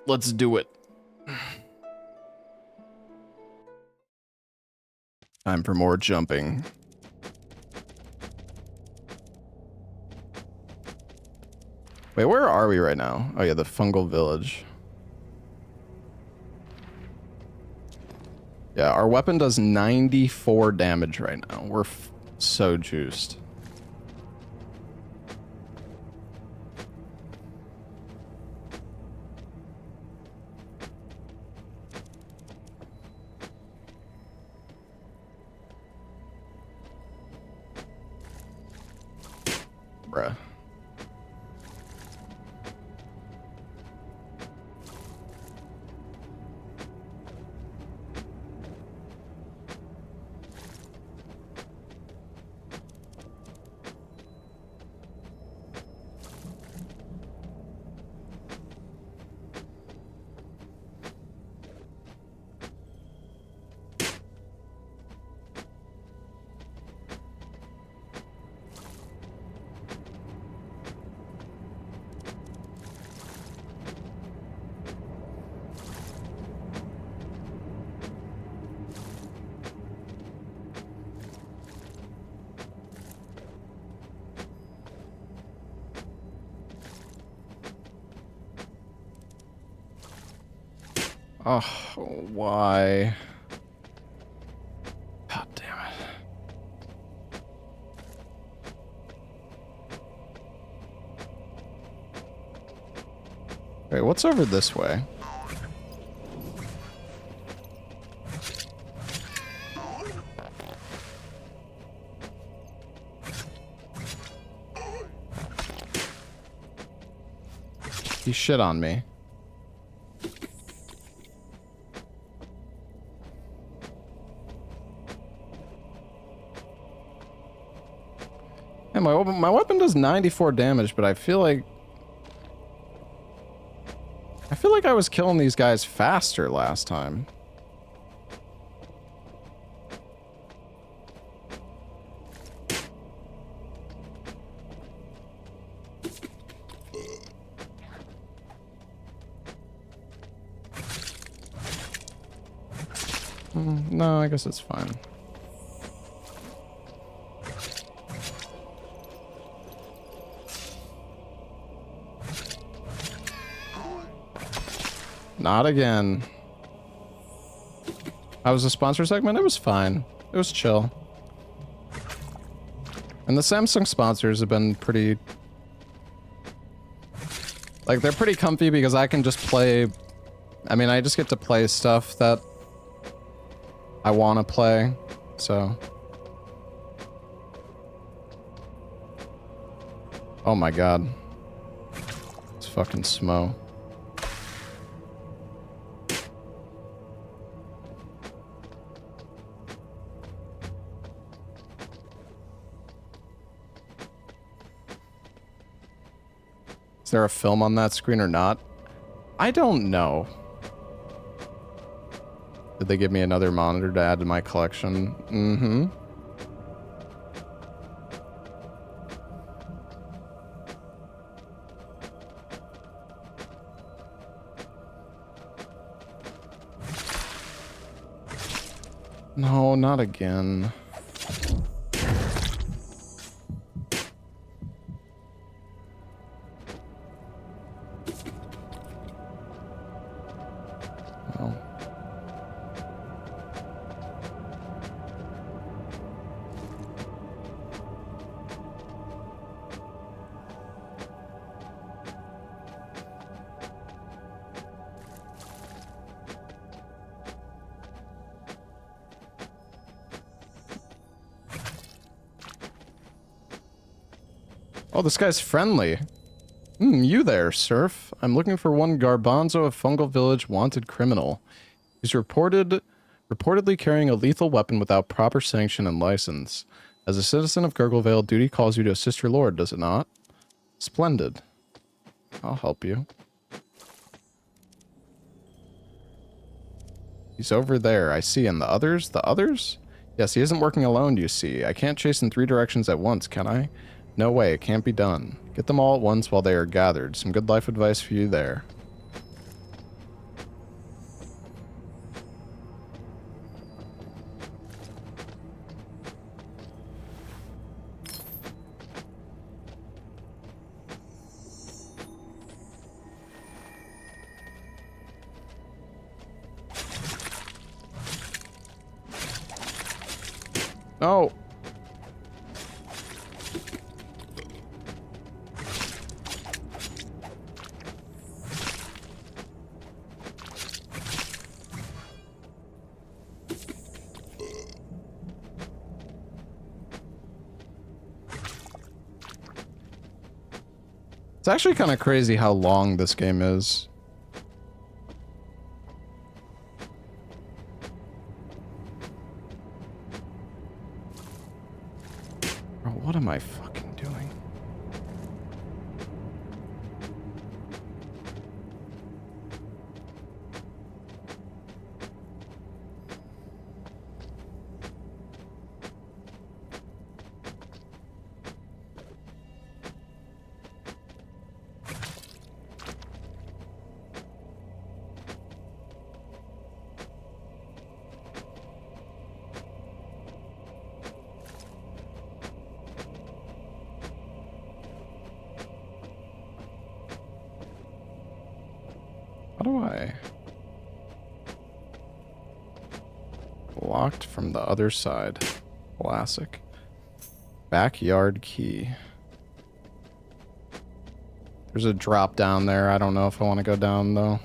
let's do it. Time for more jumping. Wait, where are we right now? Oh yeah, the fungal village. Yeah, our weapon does 94 damage right now. We're so juiced. Bruh. Oh, why? God damn it. Wait, what's over this way? He shit on me. Hey, my weapon does 94 damage, but I feel like I was killing these guys faster last time. No, I guess it's fine. Not again. How was the sponsor segment? It was fine. It was chill. And the Samsung sponsors have been pretty... Like, they're pretty comfy because I can just play... I mean, I just get to play stuff that I want to play, so... Oh my god. It's fucking Smo. Is there a film on that screen or not? I don't know. Did they give me another monitor to add to my collection? Mm-hmm. No, not again. Oh, this guy's friendly. You there, Surf. I'm looking for one Garbanzo of Fungal Village wanted criminal. He's reportedly carrying a lethal weapon without proper sanction and license. As a citizen of Gurglevale, duty calls you to assist your lord, does it not? Splendid. I'll help you. He's over there, I see. And the others? The others? Yes, he isn't working alone, you see. I can't chase in 3 directions at once, can I? No way, it can't be done. Get them all at once while they are gathered. Some good life advice for you there. No. It's actually kind of crazy how long this game is. Bro, what am I fucking doing? How do I... Locked from the other side. Classic. Backyard key. There's a drop down there. I don't know if I want to go down, though.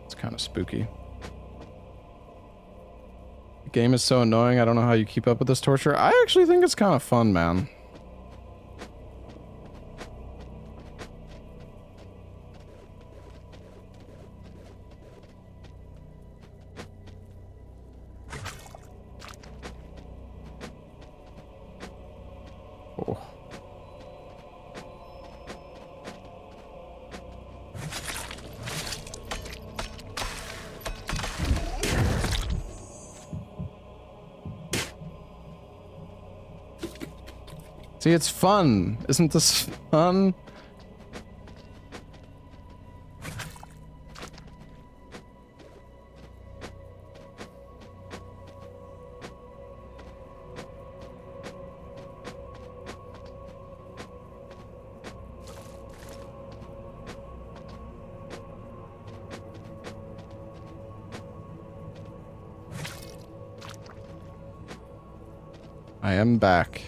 It's kind of spooky. The game is so annoying. I don't know how you keep up with this torture. I actually think it's kind of fun, man. Oh. See, it's fun. Isn't this fun? I am back.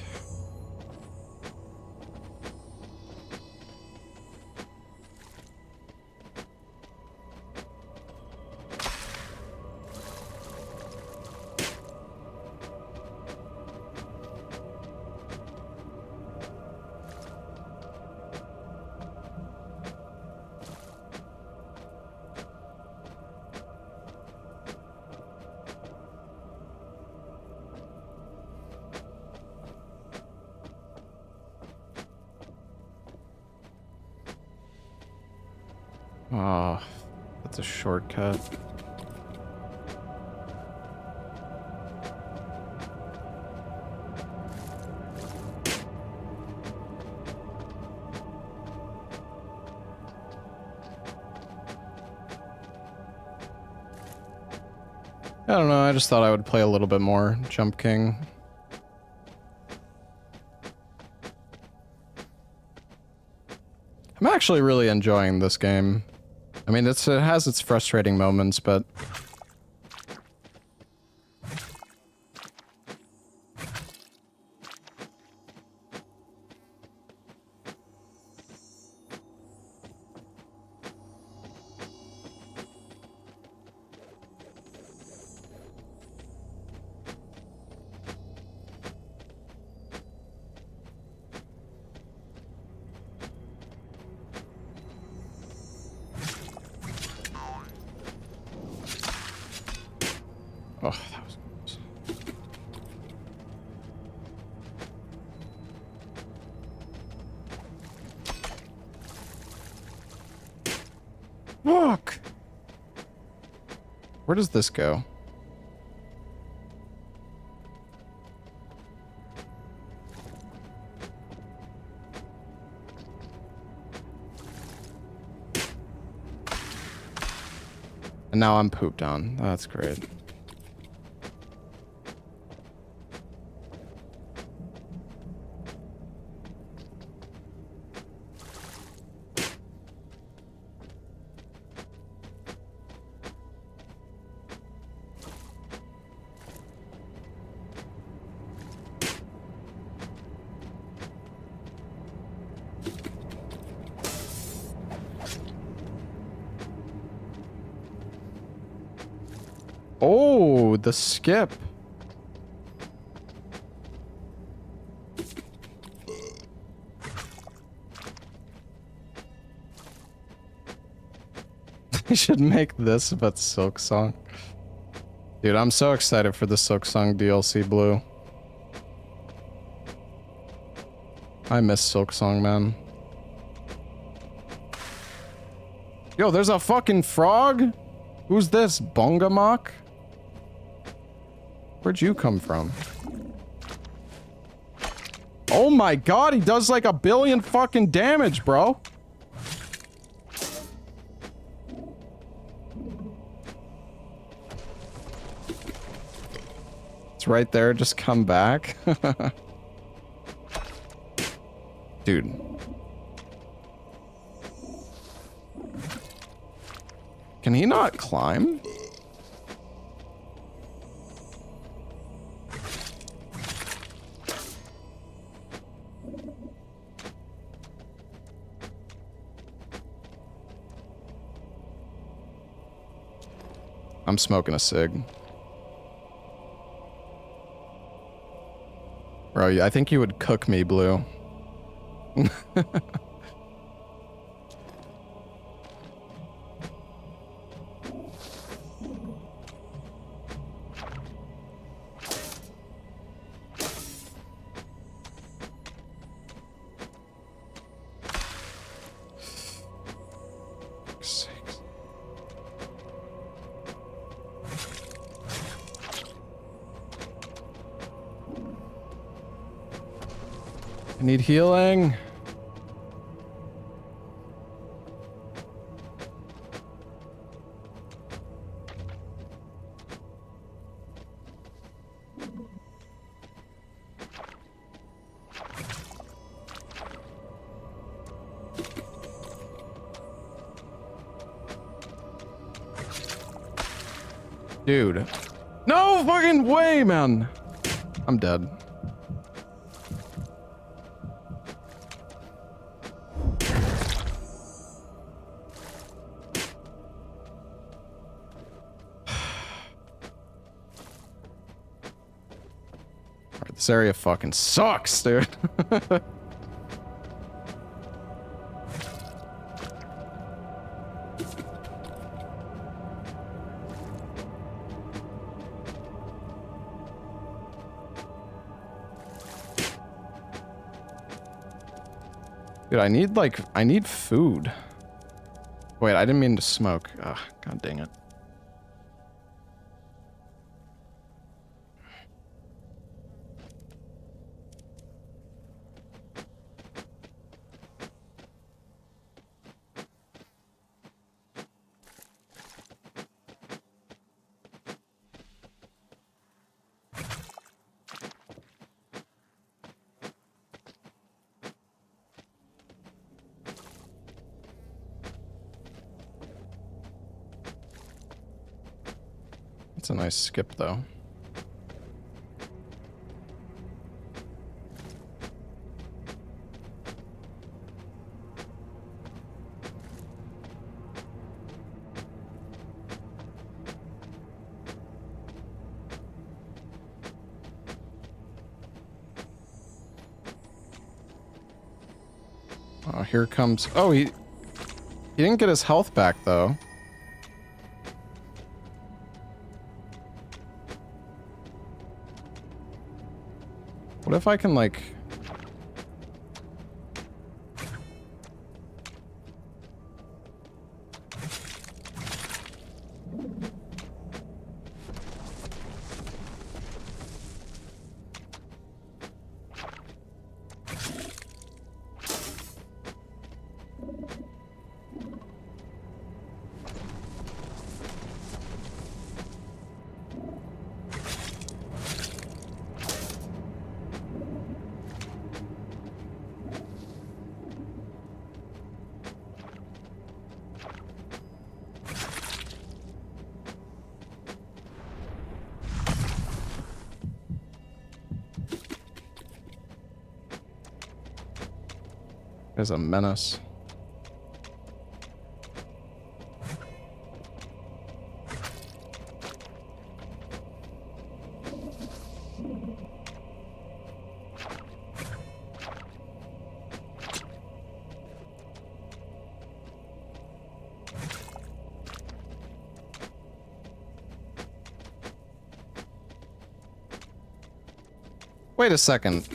Oh, that's a shortcut. I don't know, I just thought I would play a little bit more Jump King. I'm actually really enjoying this game. I mean, it has its frustrating moments, but... Oh, that was close. Look! Where does this go? And now I'm pooped on. That's great. Oh, the skip. I should make this but Silksong. Dude, I'm so excited for the Silksong DLC, Blue. I miss Silksong, man. Yo, there's a fucking frog? Who's this? Bongamok? Where'd you come from? Oh my god, he does like 1 billion fucking damage, bro. It's right there, just come back. Dude. Can he not climb? I'm smoking a cig. Bro, I think you would cook me, Blue. I need healing. Dude. No fucking way, man. I'm dead. This area fucking sucks, dude. Dude, I need food. Wait, I didn't mean to smoke. Ugh, god dang it. It's a nice skip, though. Oh, here comes... Oh, he didn't get his health back, though. What if I can, like... There's a menace. Wait a second.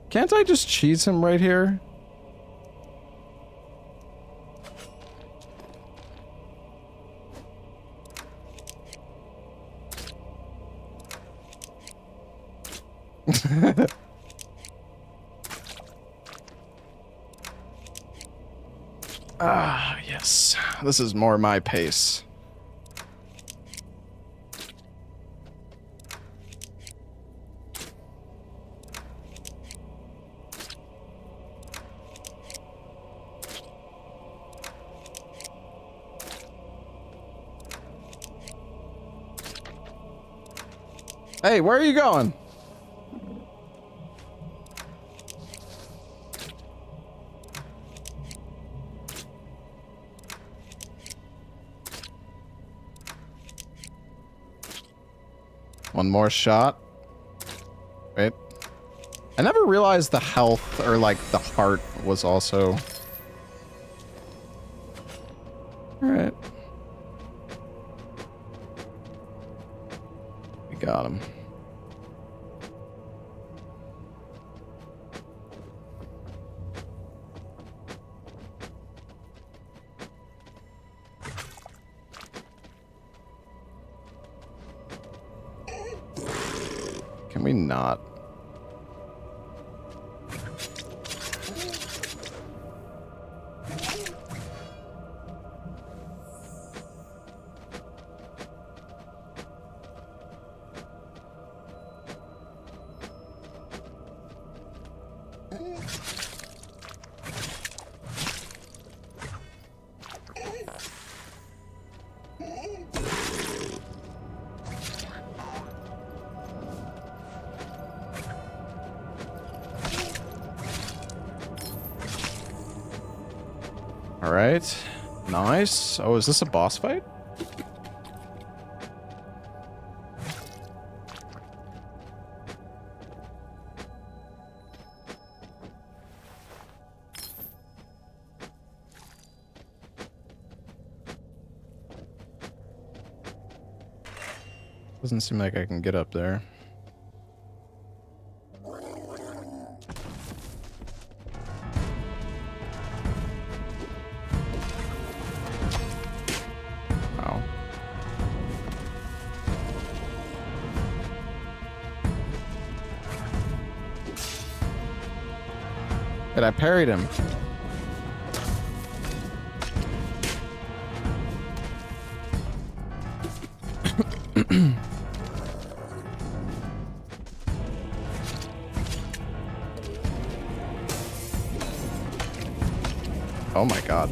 Can't I just cheese him right here? Ah, yes. This is more my pace. Hey, where are you going? One more shot. Wait. I never realized the health, or like the heart, was also... Alright. We got him. Can we not? Alright. Nice. Oh, is this a boss fight? Doesn't seem like I can get up there. Wow. But I parried him. Oh my god.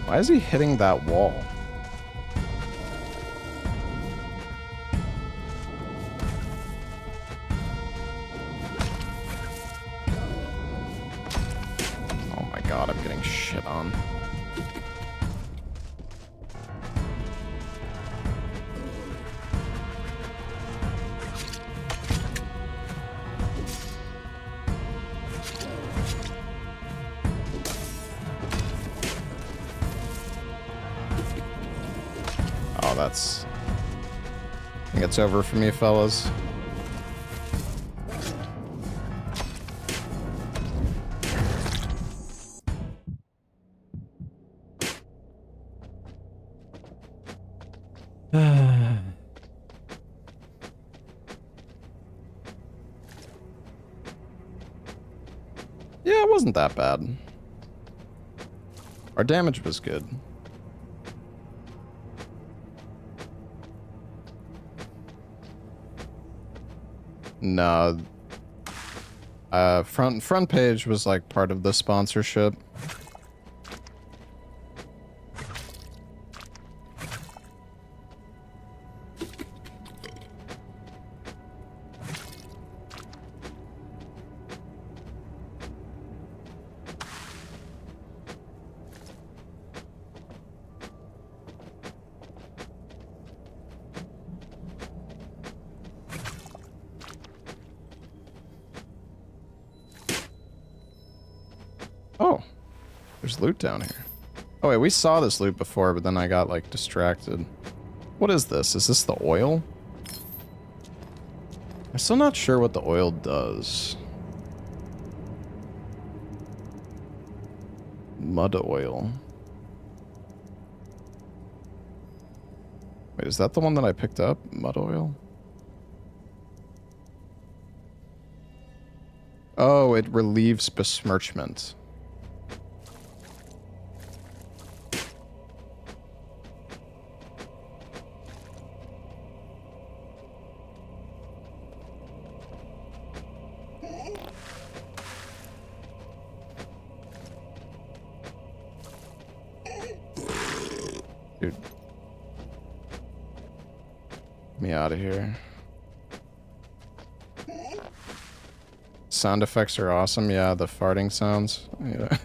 Why is he hitting that wall? Oh my god, I'm getting shit on. Oh, that's... I think it's over for me, fellas. Yeah, it wasn't that bad. Our damage was good. No. Front page was like part of the sponsorship. Oh, there's loot down here. Oh wait, we saw this loot before, but then I got like distracted. What is this? Is this the oil? I'm still not sure what the oil does. Mud oil. Wait, is that the one that I picked up? Mud oil? Oh, it relieves besmirchment. Dude. Get me out of here. Sound effects are awesome. Yeah, the farting sounds. Yeah.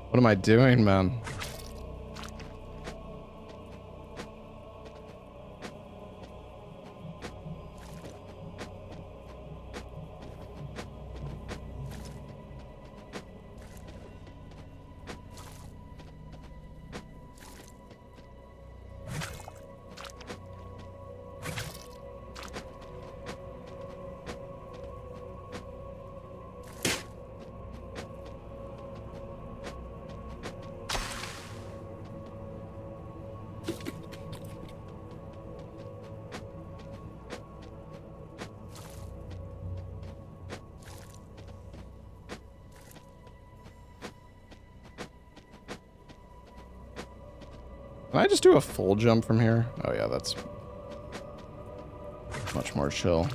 What am I doing, man? Can I just do a full jump from here? Oh yeah, that's much more chill.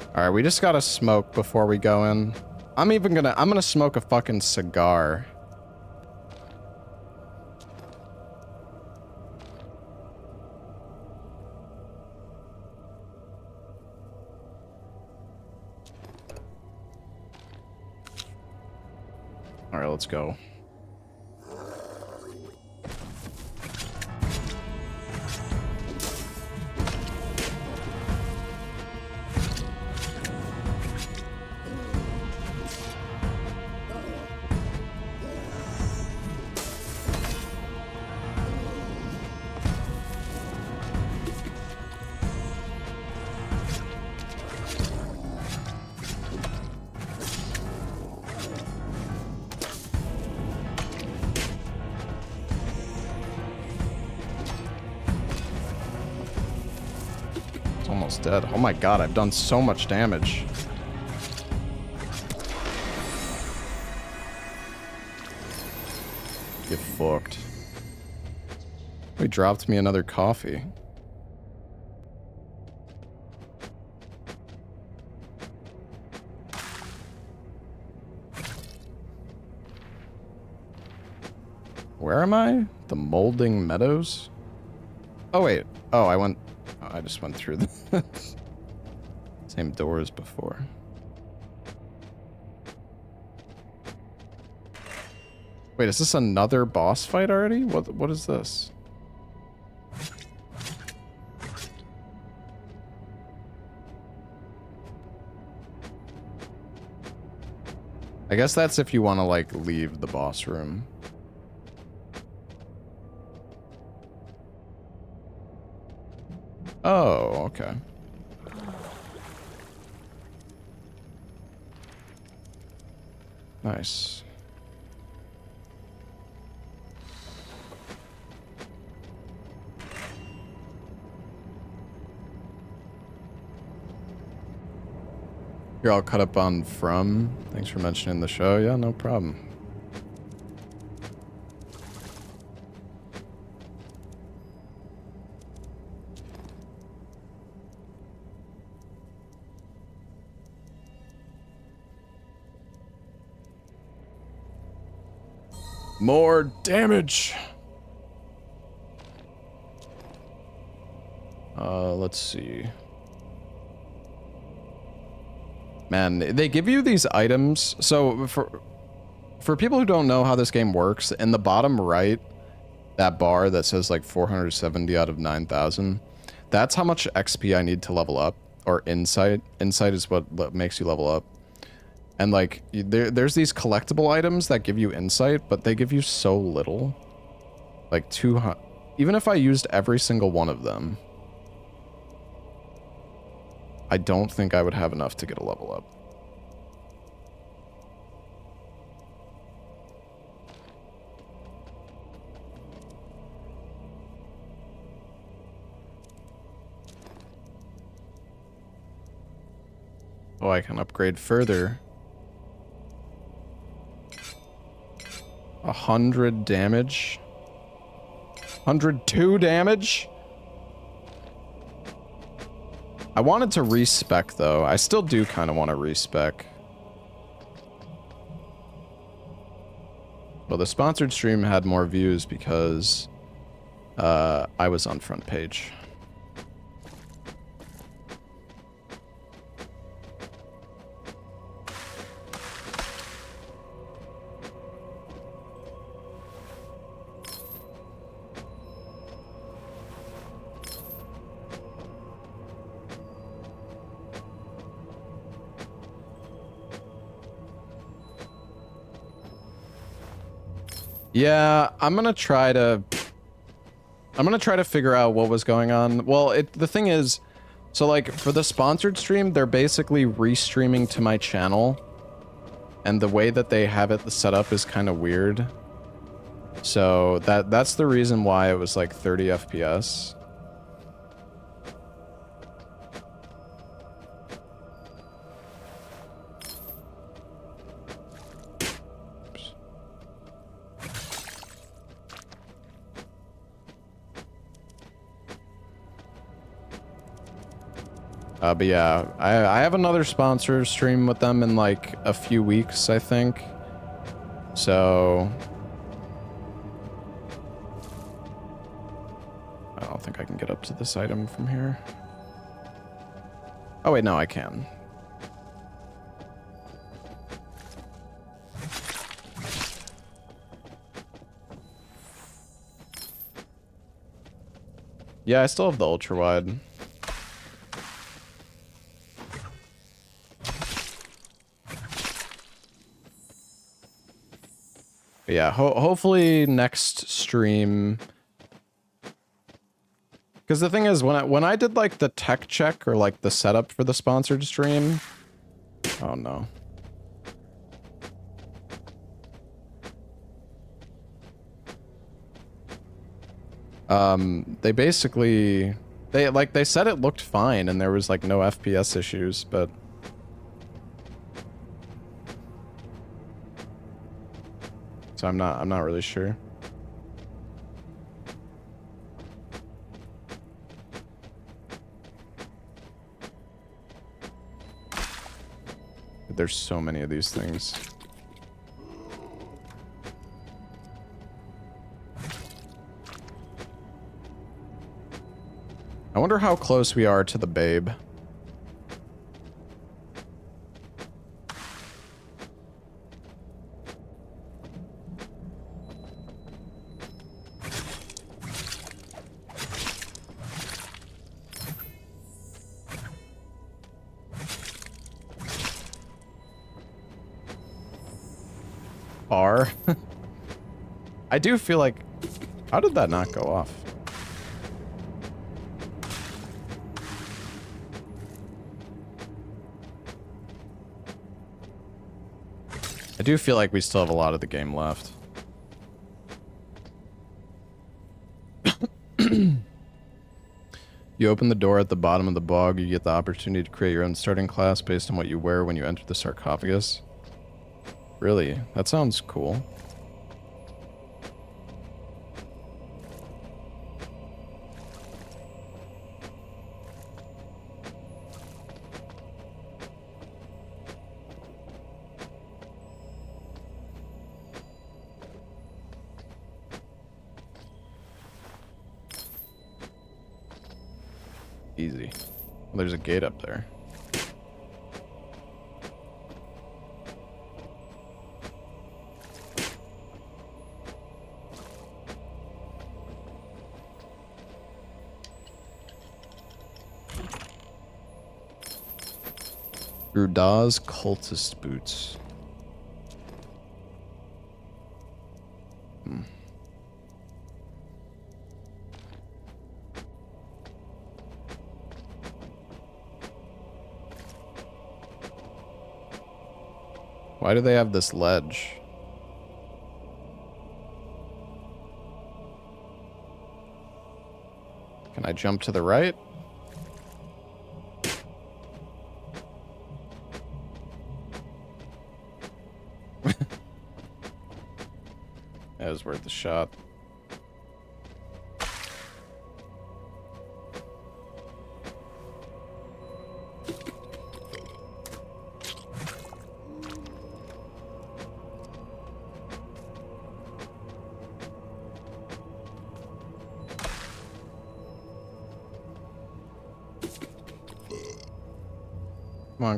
Alright, we just gotta smoke before we go in. I'm gonna smoke a fucking cigar. Alright, let's go. Almost dead. Oh my god, I've done so much damage. Get fucked. He dropped me another coffee. Where am I? The Molding Meadows? Oh wait. Oh, I just went through the same door as before. Wait, is this another boss fight already? What is this? I guess that's if you want to like leave the boss room. Oh, okay. Nice. You're all caught up on From. Thanks for mentioning the show. Yeah, no problem. More damage. Let's see. Man, they give you these items. So for people who don't know how this game works, in the bottom right, that bar that says like 470 out of 9,000, that's how much XP I need to level up, or insight. Insight is what makes you level up. And like, there's these collectible items that give you insight, but they give you so little. Like 200, even if I used every single one of them, I don't think I would have enough to get a level up. Oh, I can upgrade further. 100 damage. 102 damage? I wanted to respec though. I still do kind of want to respec. Well, the sponsored stream had more views because I was on front page. Yeah, I'm gonna try to figure out what was going on. Well, the thing is, so like for the sponsored stream, they're basically restreaming to my channel, and the way that they have it set up is kind of weird. So that's the reason why it was like 30 FPS. But yeah, I have another sponsor stream with them in like a few weeks, I think. So I don't think I can get up to this item from here. Oh wait, no, I can. Yeah, I still have the ultra wide. But yeah, hopefully next stream. Because the thing is, when I did like the tech check or like the setup for the sponsored stream, oh no. They basically they said it looked fine and there was like no FPS issues, but so I'm not really sure. There's so many of these things. I wonder how close we are to the babe. R. I do feel like... How did that not go off? I do feel like we still have a lot of the game left. You open the door at the bottom of the bog, you get the opportunity to create your own starting class based on what you wear when you enter the sarcophagus. Really? That sounds cool. Easy. Well, there's a gate up there. Ruda's cultist boots. Why do they have this ledge? Can I jump to the right? That was worth the shot.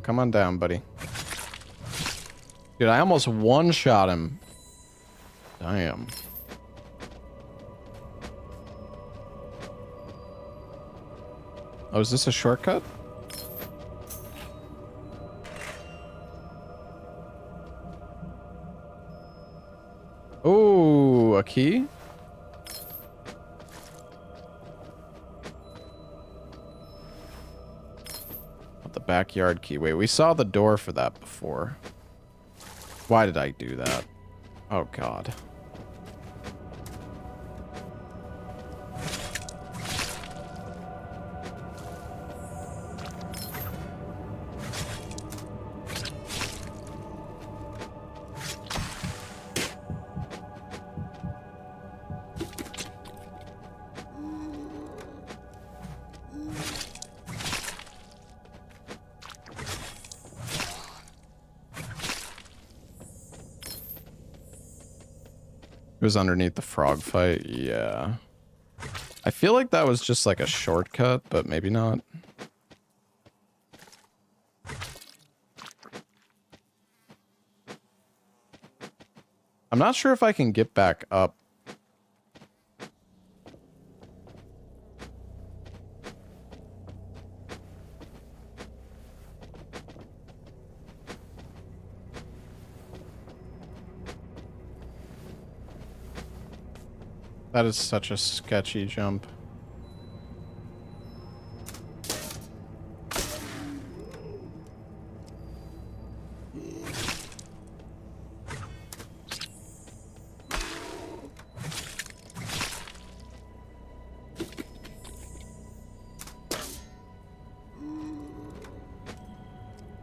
Come on down, buddy. Dude, I almost one-shot him. Damn. Oh, is this a shortcut? Oh, a key? The backyard key. Wait, we saw the door for that before. Why did I do that? Oh, God. It was underneath the frog fight, yeah. I feel like that was just like a shortcut, but maybe not. I'm not sure if I can get back up. That is such a sketchy jump.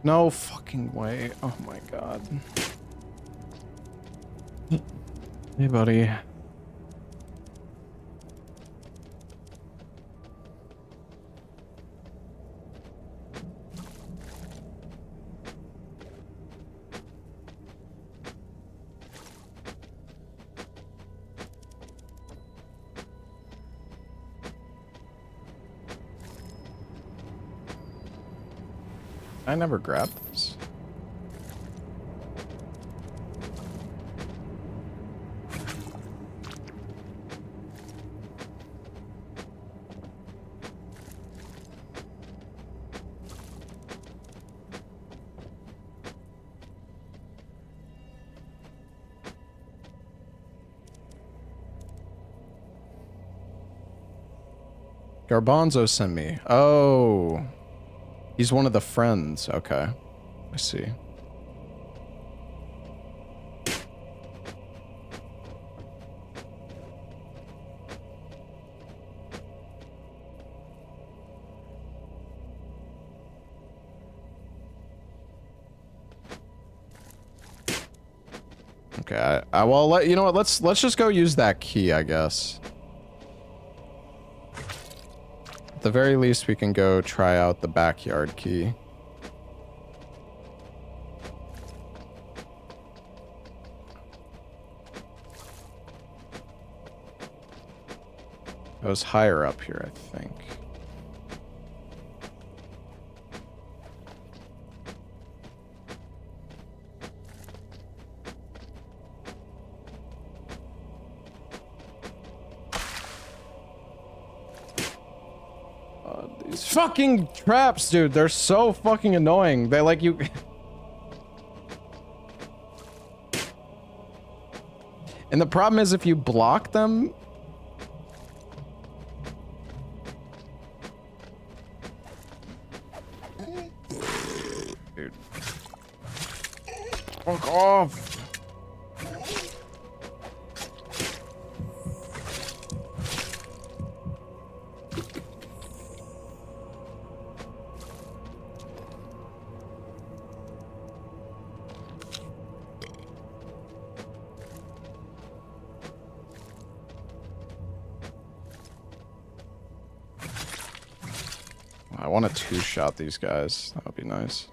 No fucking way. Oh my God. Hey, buddy. I never grabbed this. Garbanzo sent me. Oh. He's one of the friends. Okay. I see. Okay, well, you know what? Let's just go use that key, I guess. At the very least, we can go try out the backyard key. It was higher up here, I think. fucking traps, dude. They're so fucking annoying. They like you. And the problem is if you block them. Dude. Fuck off. I want to two-shot these guys. That would be nice.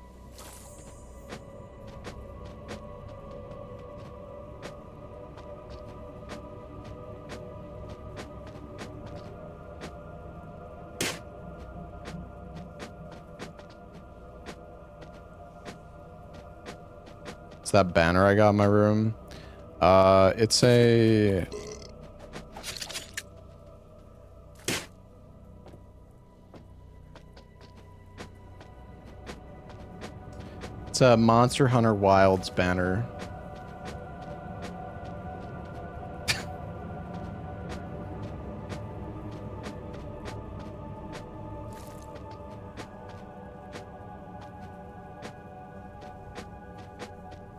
It's that banner I got in my room. It's a... It's a Monster Hunter Wilds banner.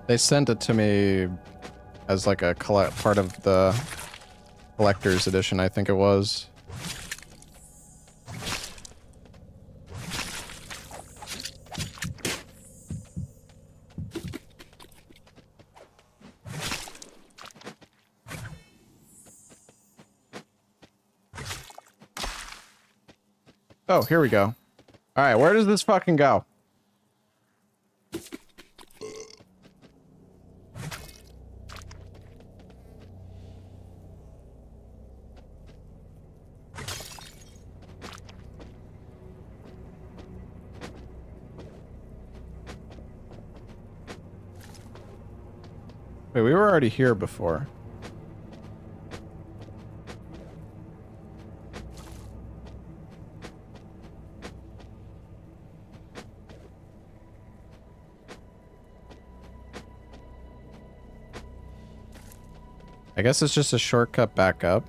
They sent it to me as like a part of the collector's edition, I think it was. Oh, here we go. All right, where does this fucking go? Wait, we were already here before. I guess it's just a shortcut back up.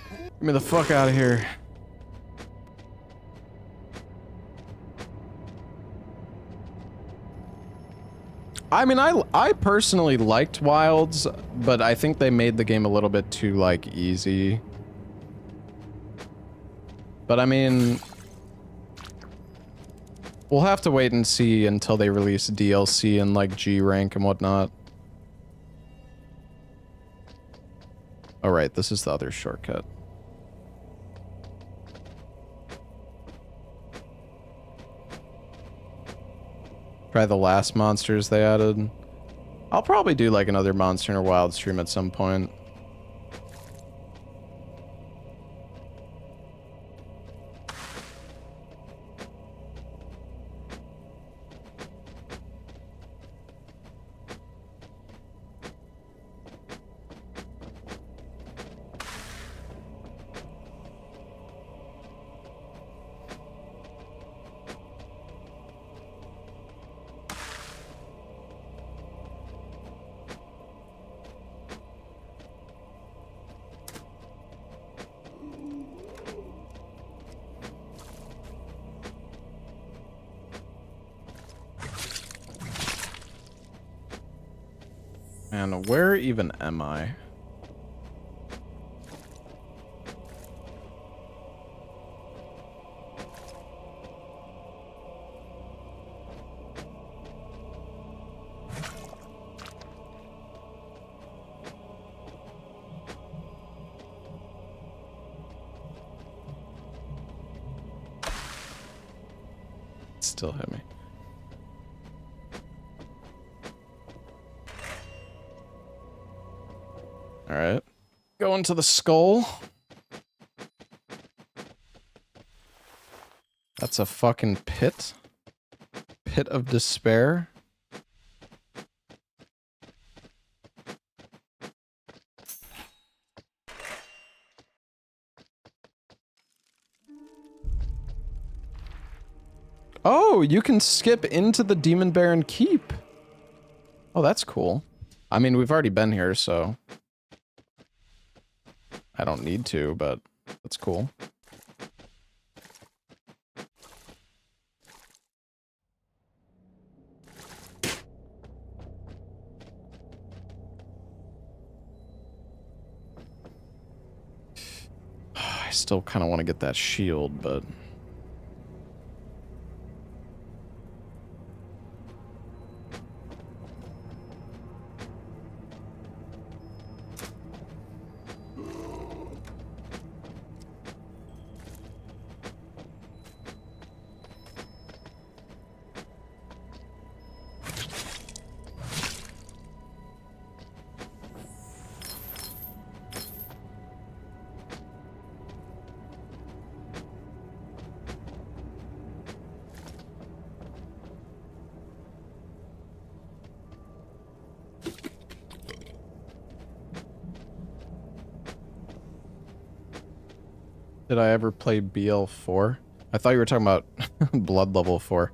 Get me the fuck out of here. I mean, I personally liked Wilds, but I think they made the game a little bit too, like, easy. But I mean, we'll have to wait and see until they release DLC and, like, G rank and whatnot. Alright, this is the other shortcut. Try the last monsters they added. I'll probably do like another Monster Hunter Wild stream at some point. And where even am I? Still hit me. Alright. Going to the skull. That's a fucking pit. Pit of despair. Oh, you can skip into the Demon Baron Keep. Oh, that's cool. I mean, we've already been here, so I don't need to, but that's cool. I still kind of want to get that shield, but... Did I ever play BL4? I thought you were talking about Blood Level 4.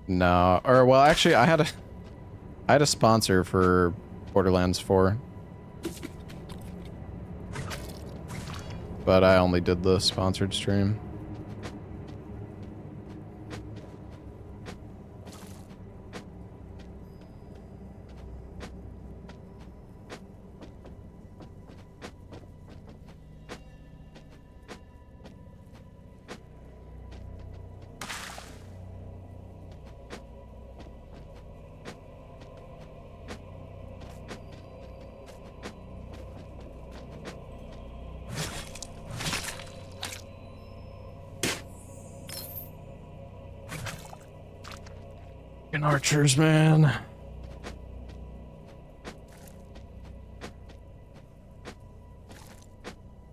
No. Or, well, actually, I had a sponsor for Borderlands 4. But I only did the sponsored stream. Archers, man.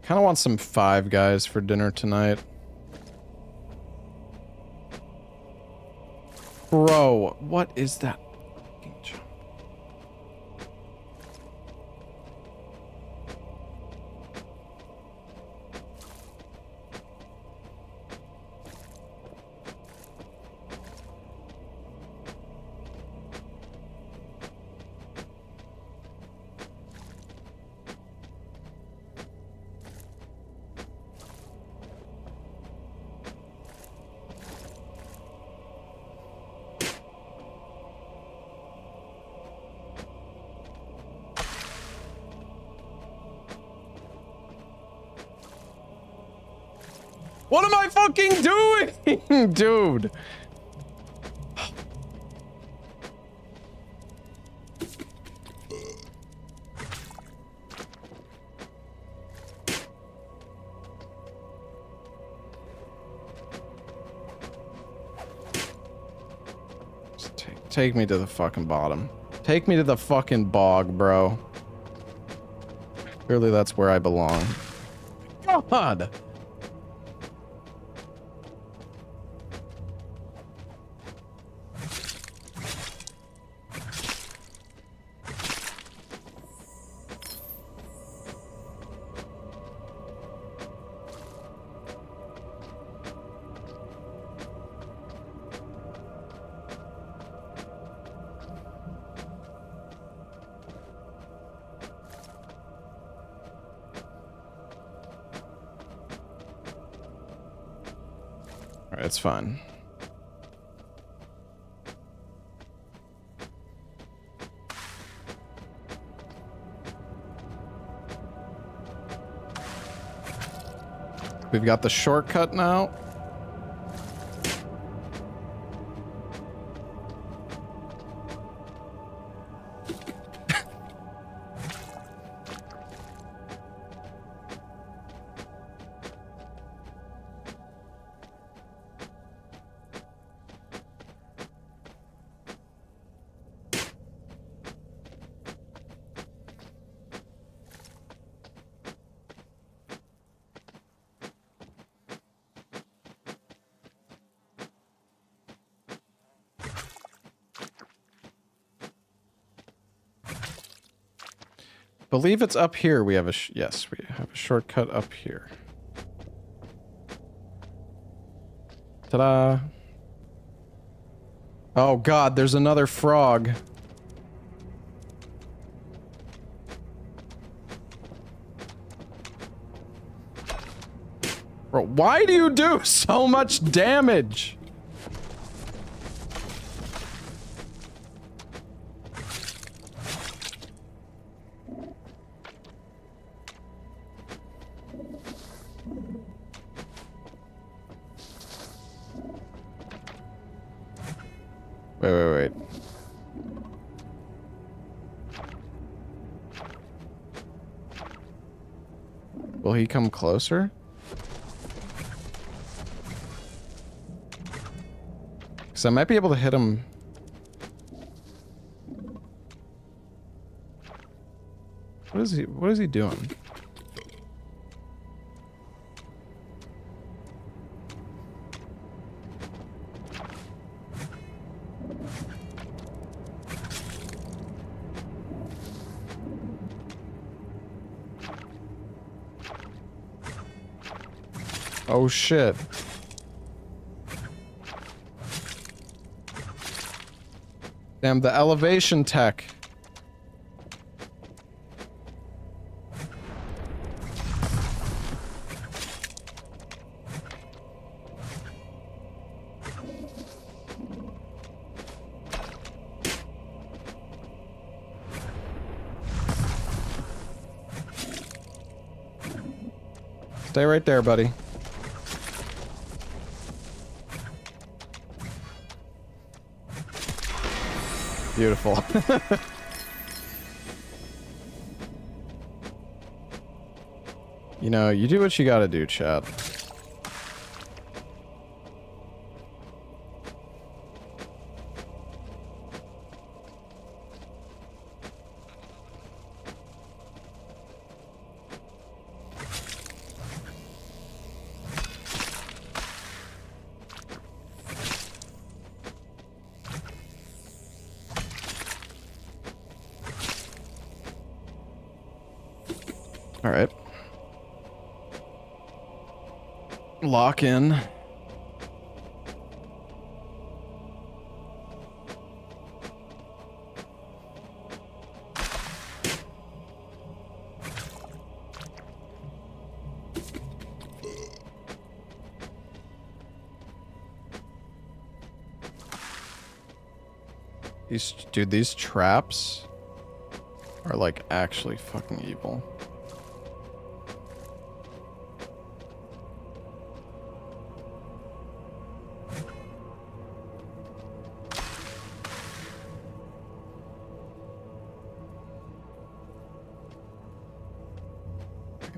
Kind of want some Five Guys for dinner tonight. Bro, what is that fucking jump? What am I fucking doing, dude? Just take me to the fucking bottom. Take me to the fucking bog, bro. Clearly that's where I belong. God! Alright, it's fine. We've got the shortcut now. believe it's up here. We have a yes, we have a shortcut up here. Ta-da! Oh god, there's another frog. Bro, why do you do so much damage? Wait. Will he come closer? Because I might be able to hit him. What is he doing? Oh shit. Damn, the elevation tech. Stay right there, buddy. Beautiful. You know, you do what you gotta do, chat. Alright. Lock in. These traps are like actually fucking evil.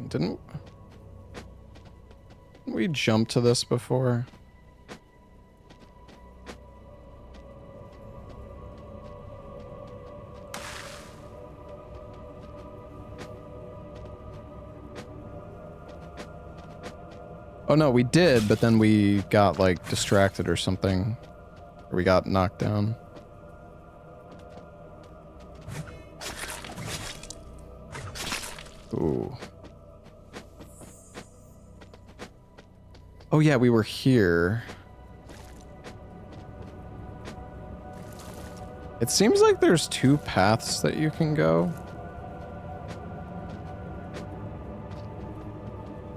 Didn't we jump to this before? Oh no, we did, but then we got like distracted or something. Or we got knocked down. Ooh. Oh yeah, we were here. It seems like there's two paths that you can go.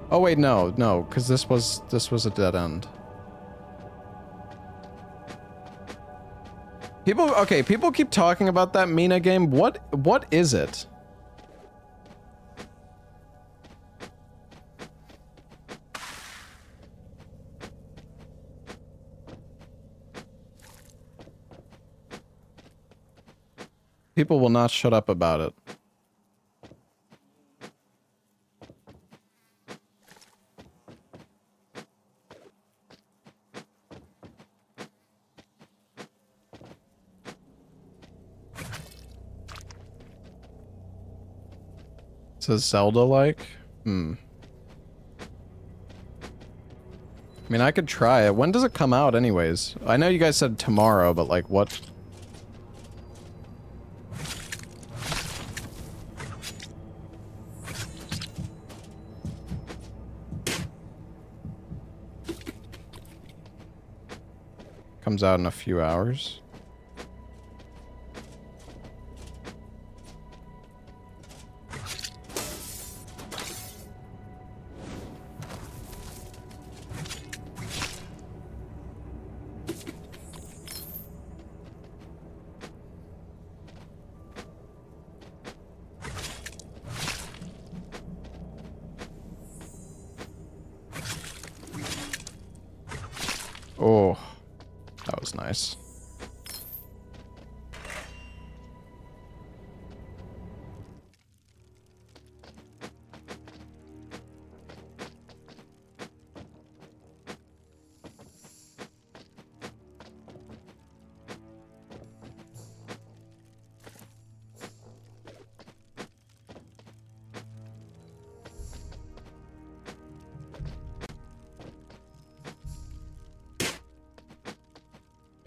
Oh wait, no, because this was a dead end. People keep talking about that Mina game. What is it? People will not shut up about it. Says Zelda-like? I mean, I could try it. When does it come out anyways? I know you guys said tomorrow, but like what? Comes out in a few hours. Oh, that was nice.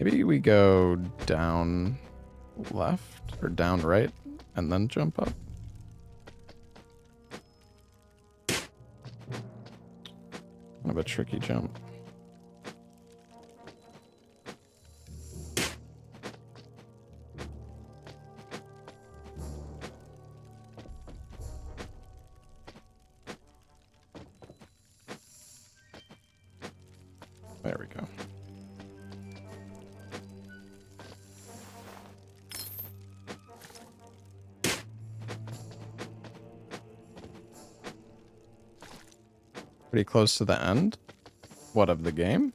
Maybe we go down left or down right and then jump up. Kind of a tricky jump. There we go. Pretty close to the end. What, of the game?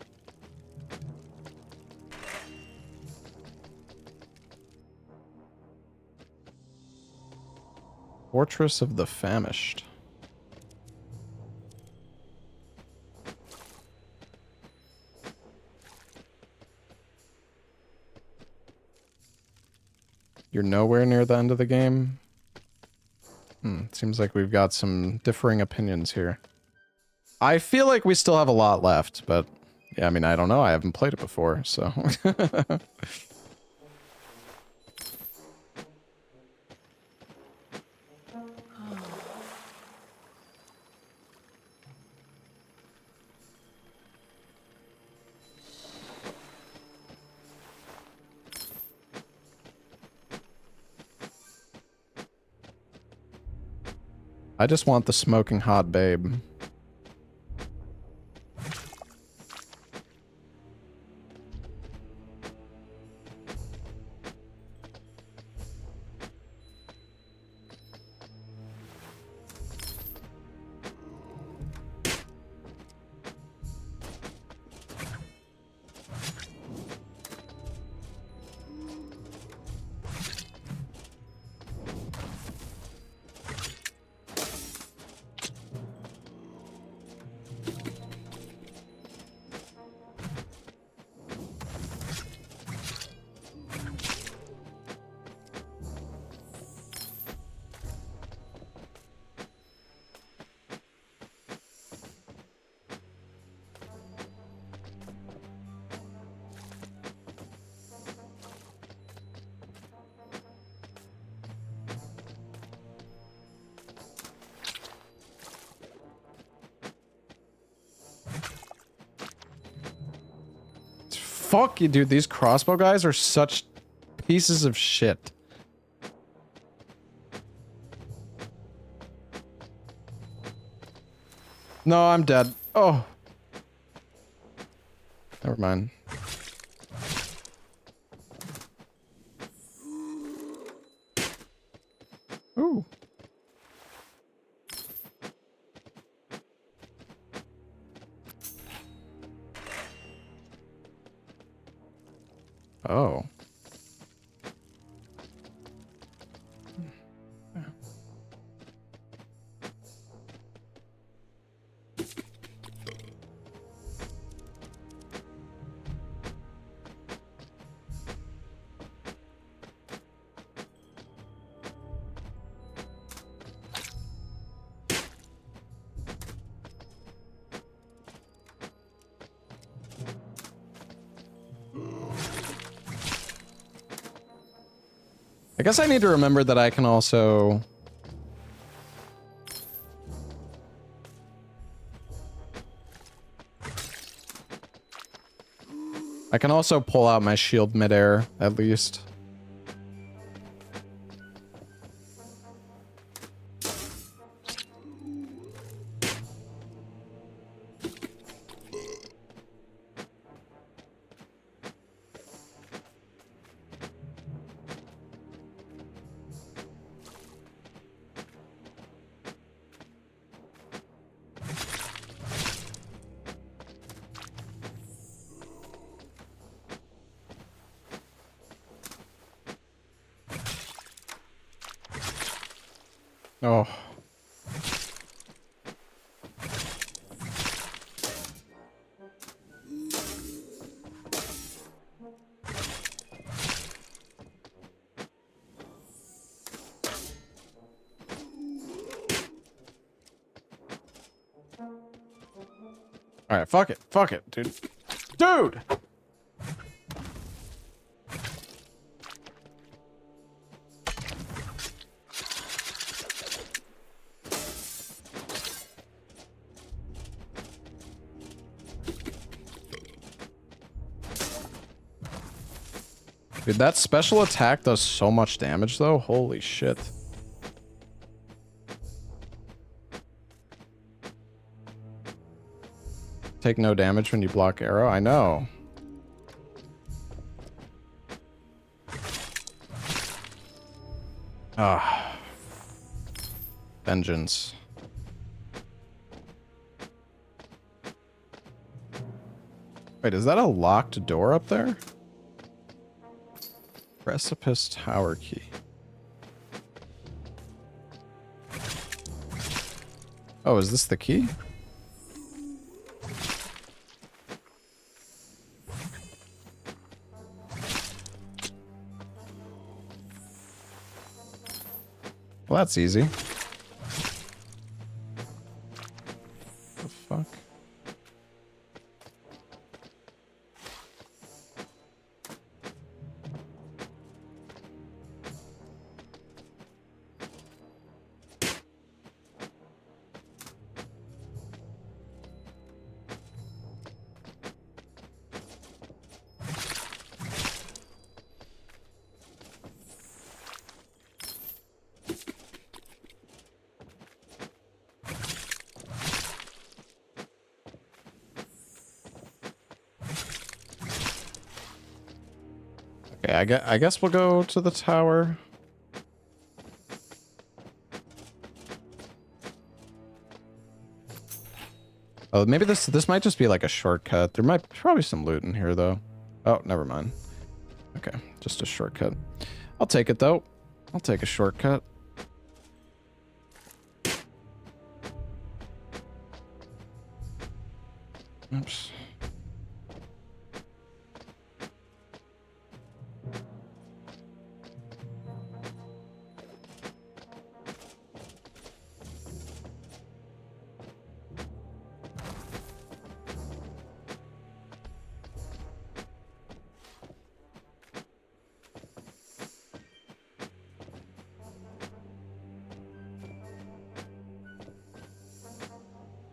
Fortress of the Famished. You're nowhere near the end of the game? Seems like we've got some differing opinions here. I feel like we still have a lot left, but yeah, I mean, I don't know. I haven't played it before, so. I just want the smoking hot babe. Fuck you, dude. These crossbow guys are such pieces of shit. No, I'm dead. Oh. Never mind. Ooh. Oh. I guess I need to remember that I can also... I can also pull out my shield midair, at least. Oh. Alright, fuck it. Fuck it, dude. Dude! Dude, that special attack does so much damage, though. Holy shit. Take no damage when you block arrow. I know. Ah. Vengeance. Wait, is that a locked door up there? Precipice Tower key. Oh, is this the key? Well, that's easy. The fuck? Okay, I guess we'll go to the tower. Oh, maybe this might just be like a shortcut. There might probably some loot in here though. Oh, never mind. Okay, just a shortcut. I'll take it though. I'll take a shortcut. Oops.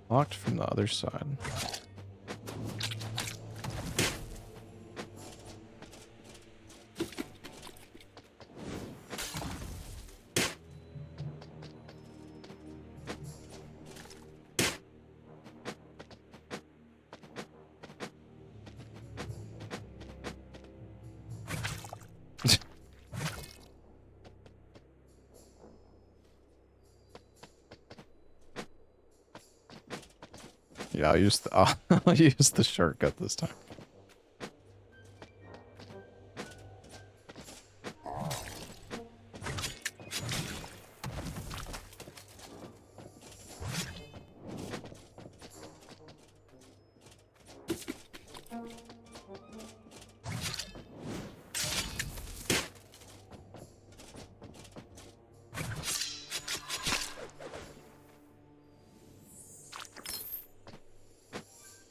Locked from the other side. Yeah, I'll use the I'll use the shortcut this time.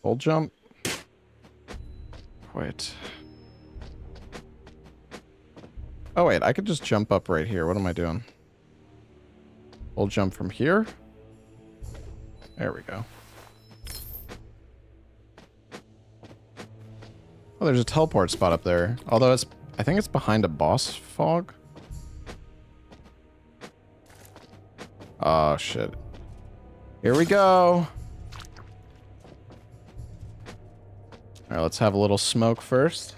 Full jump. Wait. Oh wait, I could just jump up right here. What am I doing? Full jump from here. There we go. Oh, there's a teleport spot up there. Although it's, I think it's behind a boss fog. Oh, shit. Here we go. All right, let's have a little smoke first.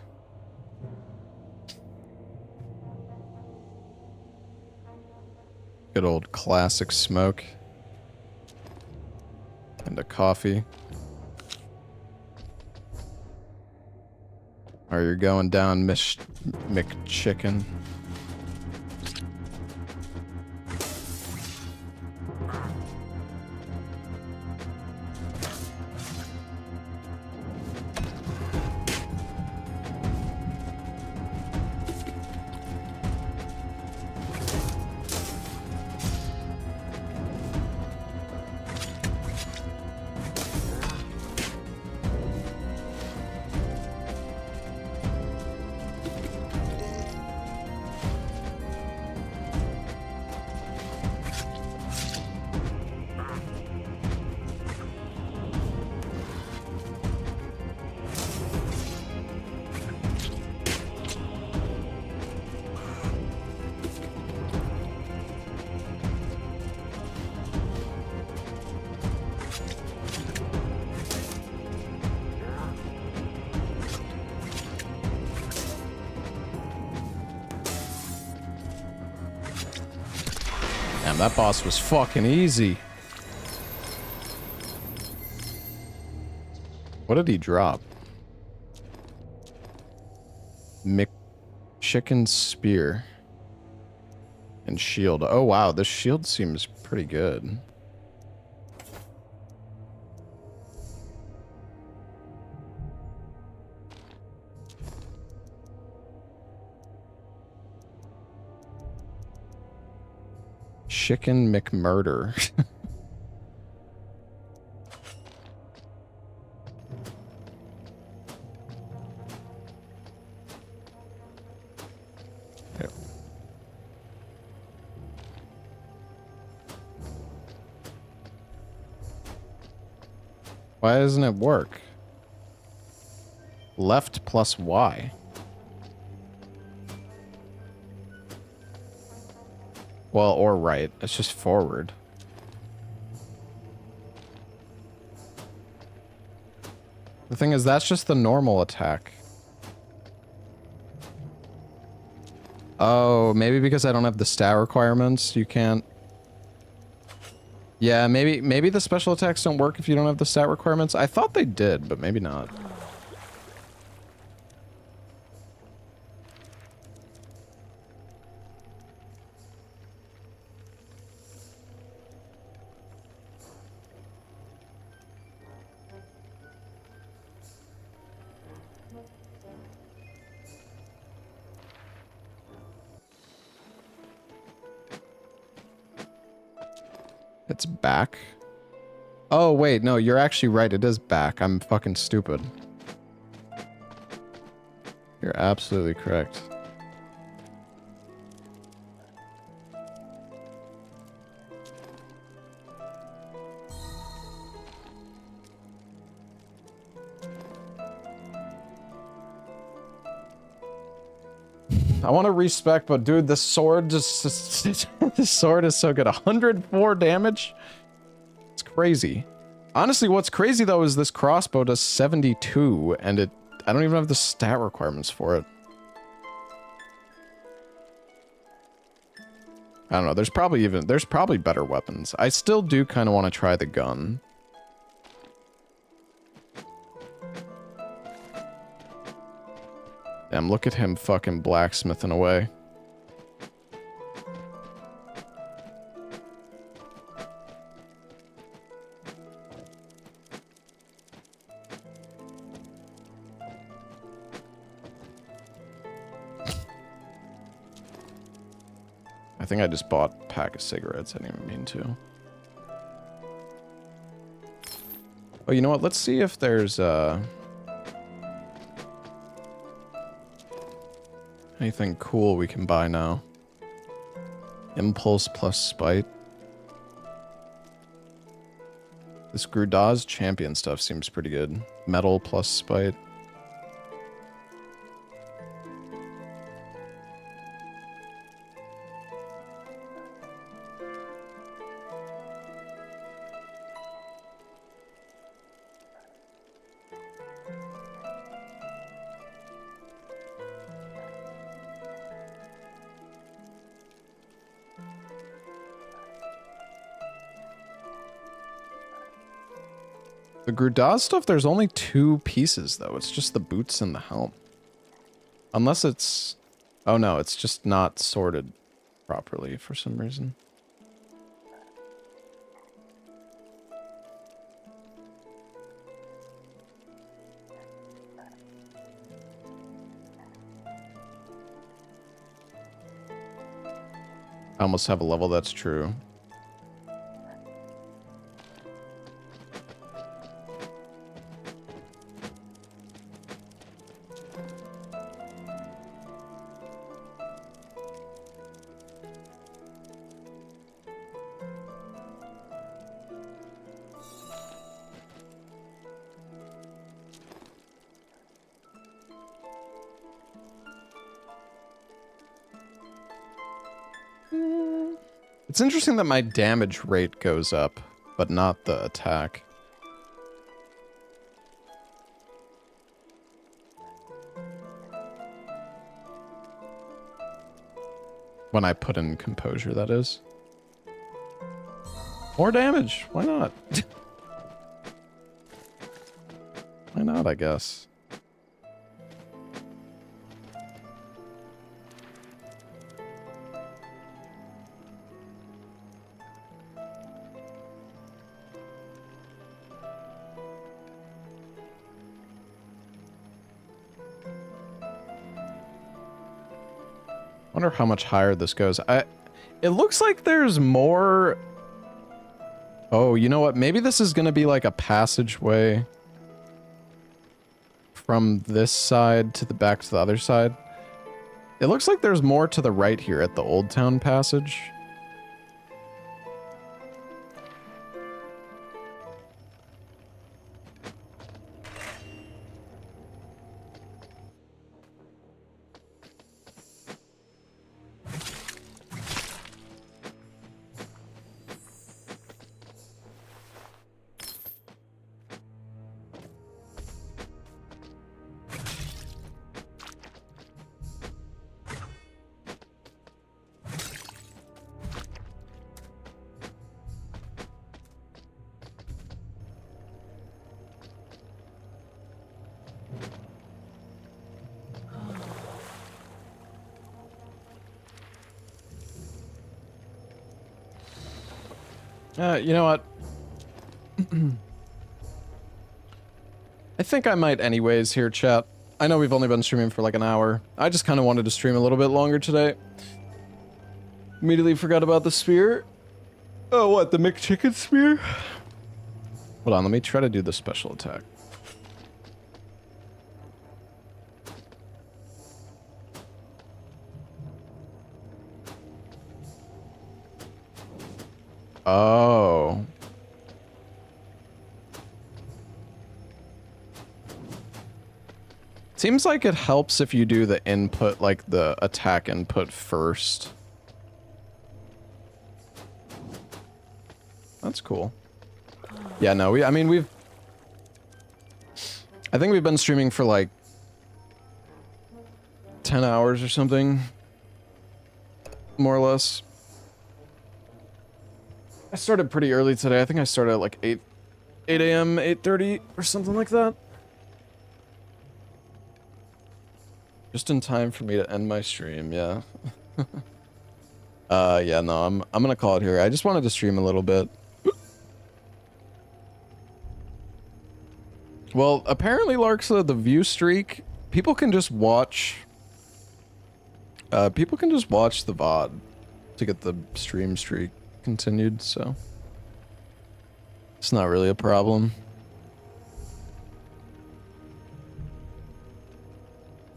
Good old classic smoke. And a coffee. Or you're going down, McChicken. Damn, that boss was fucking easy. What did he drop? McChicken spear. And shield. Oh wow, this shield seems pretty good. Chicken McMurder. Yep. Why doesn't it work? Left plus Y. Well, or right. It's just forward. The thing is, that's just the normal attack. Oh, maybe because I don't have the stat requirements, you can't... Yeah, maybe the special attacks don't work if you don't have the stat requirements. I thought they did, but maybe not. It's back. Oh, wait, no, you're actually right. It is back. I'm fucking stupid. You're absolutely correct. I want to respec, but dude, the sword just... this sword is so good. 104 damage? It's crazy. Honestly, what's crazy, though, is this crossbow does 72, and I don't even have the stat requirements for it. I don't know, there's probably better weapons. I still do kind of want to try the gun. Damn, look at him fucking blacksmithing away. I think I just bought a pack of cigarettes. I didn't even mean to. Oh, you know what? Let's see if there's anything cool we can buy now. Impulse plus spite. This Grudaz champion stuff seems pretty good. Metal plus spite. The Grudaz stuff, there's only 2 pieces, though. It's just the boots and the helm. Unless it's... Oh, no, it's just not sorted properly for some reason. I almost have a level that's true. It's interesting that my damage rate goes up, but not the attack. When I put in composure, that is. More damage. Why not? Why not, I guess. Wonder how much higher this goes. It looks like there's more. Oh, you know what? Maybe this is going to be like a passageway from this side to the back to the other side. It looks like there's more to the right here at the Old Town Passage. You know what? I think I might anyways here, chat. I know we've only been streaming for like an hour. I just kind of wanted to stream a little bit longer today. Immediately forgot about the spear. Oh, what? The McChicken spear? Hold on, let me try to do the special attack. Oh. Seems like it helps if you do the input, like the attack input first. That's cool. Yeah, no, I think we've been streaming for like 10 hours or something. More or less. I started pretty early today. I think I started at like 8 a.m., 8:30 or something like that. Just in time for me to end my stream, yeah. Yeah, no, I'm gonna call it here. I just wanted to stream a little bit. Well, apparently, Larksa, the view streak, people can just watch the VOD to get the stream streak continued, so it's not really a problem.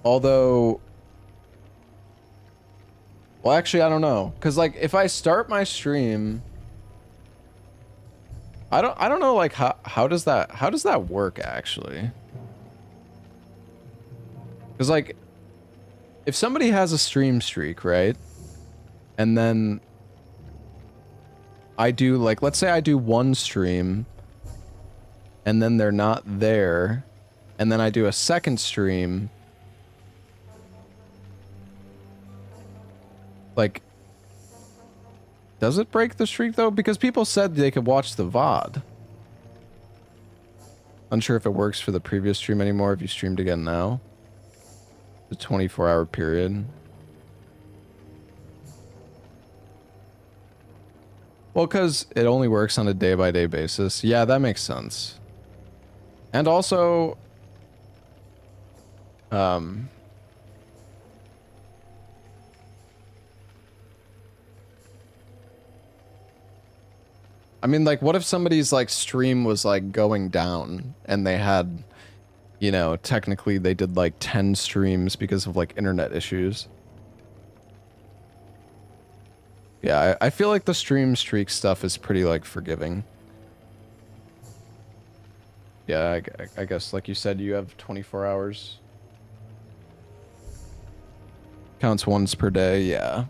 Although, well, actually, I don't know, because like if I start my stream, I don't know, like how does that work actually? Because like if somebody has a stream streak, right, and then I do, like, let's say I do one stream and then they're not there, and then I do a second stream, like, does it break the streak though? Because people said they could watch the VOD. Unsure if it works for the previous stream anymore if you streamed again now. The 24-hour period. Well, because it only works on a day-by-day basis. Yeah, that makes sense. And also... I mean, like, what if somebody's, like, stream was, like, going down and they had, you know, technically they did, like, 10 streams because of, like, internet issues? Yeah, I feel like the stream streak stuff is pretty, like, forgiving. Yeah, I guess, like you said, you have 24 hours. Counts once per day, yeah.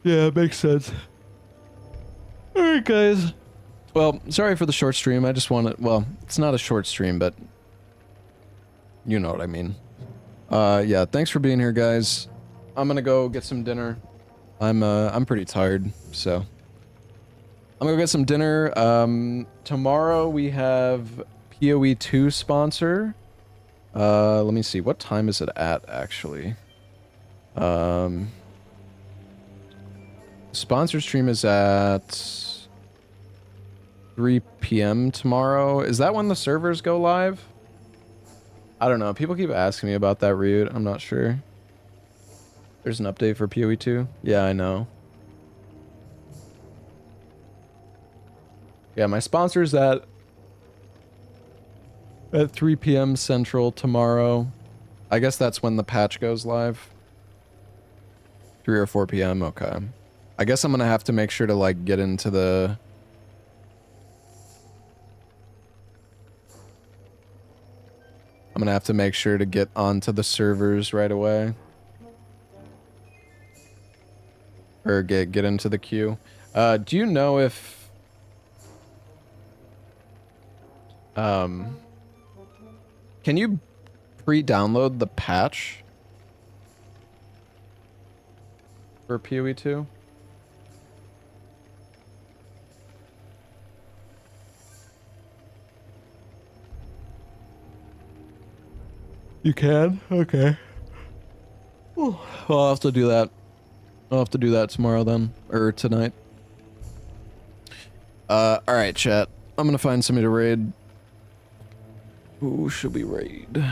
Yeah, it makes sense. Alright, guys. Well, sorry for the short stream. I just wanted... Well, it's not a short stream, but... You know what I mean. Yeah, thanks for being here, guys. I'm gonna go get some dinner. I'm pretty tired, so... I'm gonna go get some dinner. Tomorrow we have PoE 2 sponsor. Let me see. What time is it at, actually? Sponsor stream is at 3 p.m. tomorrow. Is that when the servers go live? I don't know. People keep asking me about that, Ryut. I'm not sure. There's an update for PoE 2? Yeah, I know. Yeah, my sponsor's at 3 p.m. Central tomorrow. I guess that's when the patch goes live. 3 or 4 p.m. Okay. I guess I'm gonna have to make sure to, like, get into the... I'm gonna have to make sure to get onto the servers right away. Or get into the queue. Do you know if... Can you pre-download the patch for PoE 2? You can? Okay. Well, I'll have to do that. I'll have to do that tomorrow then. Or tonight. Alright, chat. I'm gonna find somebody to raid. Who should we raid?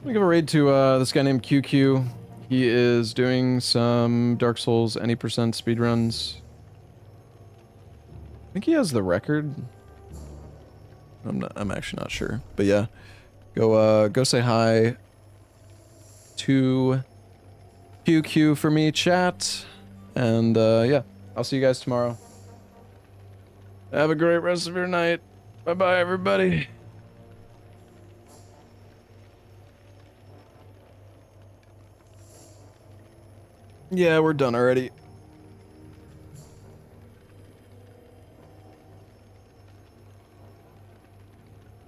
We give a raid to this guy named QQ. He is doing some Dark Souls any percent speedruns. I think he has the record. I'm actually not sure. But yeah. Go say hi to QQ for me, chat. And yeah, I'll see you guys tomorrow. Have a great rest of your night. Bye-bye, everybody. Yeah, we're done already.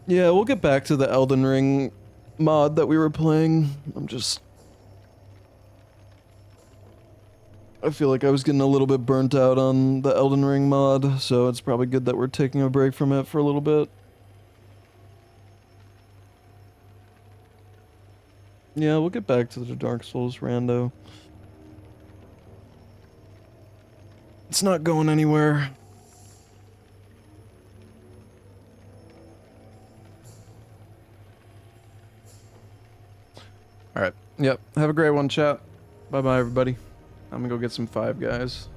Yeah, we'll get back to the Elden Ring mod that we were playing. I feel like I was getting a little bit burnt out on the Elden Ring mod, so it's probably good that we're taking a break from it for a little bit. Yeah, we'll get back to the Dark Souls rando. It's not going anywhere. Alright. Yep. Have a great one, chat. Bye-bye, everybody. I'm gonna go get some Five Guys.